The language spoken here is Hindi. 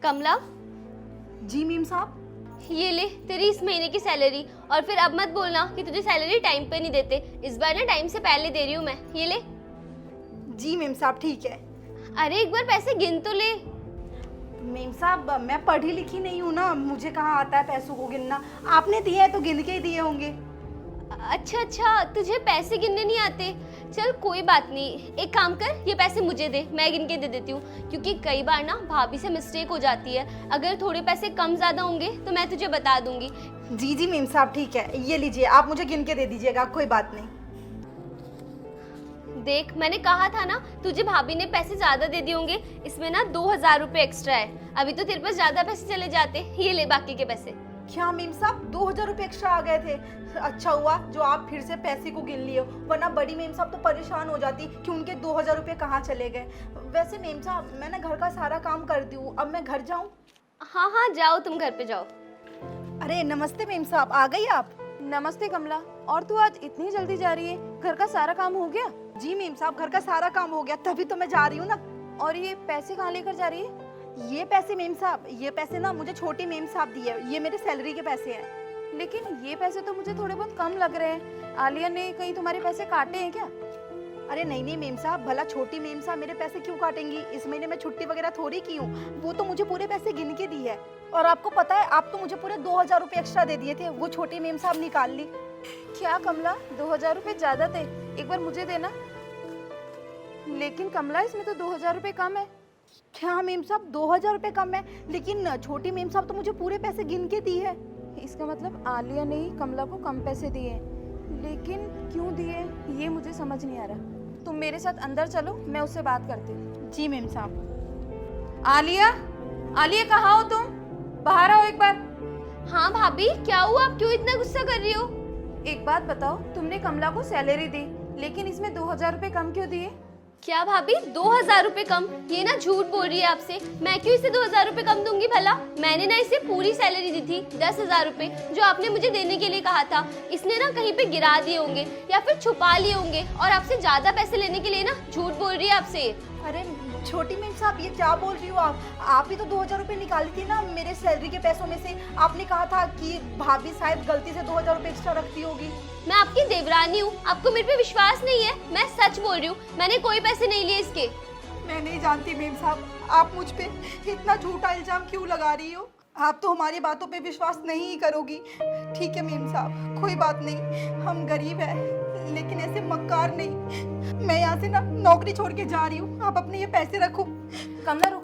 कमला, जी मीम साहब। ये ले तेरी इस महीने की सैलरी। और फिर अब मत बोलना कि तुझे सैलरी टाइम पे नहीं देते। इस बार ना टाइम से पहले दे रही हूँ मैं। ये ले। जी मीम साहब ठीक है। अरे एक बार पैसे गिन तो ले। मीम साहब मैं पढ़ी लिखी नहीं हूँ ना, मुझे कहाँ आता है पैसों को गिनना। आपने दिए हैं तो गिन के ही दिए होंगे। अच्छा, तुझे पैसे गिनने नहीं आते। चल कोई बात नहीं, एक काम कर, ये पैसे मुझे दे, मैं गिन के दे देती हूँ। क्योंकि कई बार ना भाभी से मिस्टेक हो जाती है। अगर थोड़े पैसे कम ज़्यादा होंगे तो मैं तुझे बता दूंगी। जी जी मीम साहब ठीक है, ये लीजिए, आप मुझे गिन के दे दीजिएगा, कोई बात नहीं। देख, मैंने कहा था ना, तुझे भाभी ने पैसे ज़्यादा दे दिए होंगे। इसमें ना 2000 रुपये एक्स्ट्रा है। अभी तो तेरे पास ज़्यादा पैसे चले जाते। ये ले बाकी के पैसे। क्या मीम साहब 2000 रुपये एक्स्ट्रा आ गए थे? अच्छा हुआ जो आप फिर से पैसे को गिन लिए हो, वरना बड़ी मीम साहब तो परेशान हो जाती कि उनके 2000 रुपये कहाँ चले गए। वैसे मीम साहब मैंने घर का सारा काम कर दी हूँ, अब मैं घर जाऊँ? हाँ, जाओ, तुम घर पे जाओ। अरे नमस्ते मीम साहब, आ गई आप? नमस्ते कमला, और तू आज इतनी जल्दी जा रही है? घर का सारा काम हो गया? जी मीम साहब घर का सारा काम हो गया, तभी तो मैं जा रही हूँ ना। और ये पैसे कहाँ लेकर जा रही है? ये पैसे मीम साहब, ये पैसे ना मुझे छोटी मीम साहब दिए, ये मेरे सैलरी के पैसे हैं। लेकिन ये पैसे तो मुझे थोड़े बहुत कम लग रहे हैं। आलिया ने कहीं तुम्हारे पैसे काटे हैं क्या? अरे नहीं नहीं मीम साहब, भला छोटी मीम साहब मेरे पैसे क्यों काटेंगी? इस महीने में छुट्टी वगैरह थोड़ी की हूँ, वो तो मुझे पूरे पैसे गिन के दी है। और आपको पता है, आप तो मुझे पूरे 2000 रुपये एक्स्ट्रा दे दिए थे, वो छोटी मीम साहब निकाल ली। क्या कमला, 2000 रुपये ज्यादा थे, एक बार मुझे देना। लेकिन कमला इसमें तो 2000 रुपये कम है। क्या मीम साहब 2000 रुपये कम है? लेकिन छोटी मीम साहब तो मुझे पूरे पैसे गिन के दी है। इसका मतलब आलिया ने ही कमला को कम पैसे दिए हैं। लेकिन क्यों दिए ये मुझे समझ नहीं आ रहा। तुम मेरे साथ अंदर चलो, मैं उससे बात करती हूँ। जी मीम साहब। आलिया, आलिया कहाँ हो तुम? बाहर आओ एक बार। हाँ भाभी, क्या हुआ? आप क्यों इतना गुस्सा कर रही हो? एक बात बताओ, तुमने कमला को सैलरी दी, लेकिन इसमें 2000 रुपये कम क्यों दिए? क्या भाभी 2000 रुपये कम? ये ना झूठ बोल रही है आपसे। मैं क्यों इसे 2000 रुपये कम दूंगी भला? मैंने ना इसे पूरी सैलरी दी थी, 10,000 रुपये, जो आपने मुझे देने के लिए कहा था। इसने ना कहीं पे गिरा दिए होंगे या फिर छुपा लिए होंगे, और आपसे ज्यादा पैसे लेने के लिए ना झूठ बोल रही है आपसे। अरे छोटी मीम साहब ये क्या बोल रही हो आप ही तो 2000 रुपये निकाली थी ना मेरे सैलरी के पैसों में से। आपने कहा था कि भाभी शायद गलती से 2000 रुपये एक्स्ट्रा रखती होगी। मैं आपकी देवरानी हूँ, आपको मेरे पे विश्वास नहीं है? मैं सच बोल रही हूँ, मैंने कोई पैसे नहीं लिए इसके। मैं नहीं जानती मीम साहब, आप मुझ पे इतना झूठा इल्जाम क्यों लगा रही हो? आप तो हमारी बातों पे विश्वास नहीं ही करोगी। ठीक है मीम साहब, कोई बात नहीं, हम गरीब हैं, लेकिन ऐसे मक्कार नहीं। मैं यहाँ से ना नौकरी छोड़ के जा रही हूँ, आप अपने ये पैसे रखो। कमला रुको।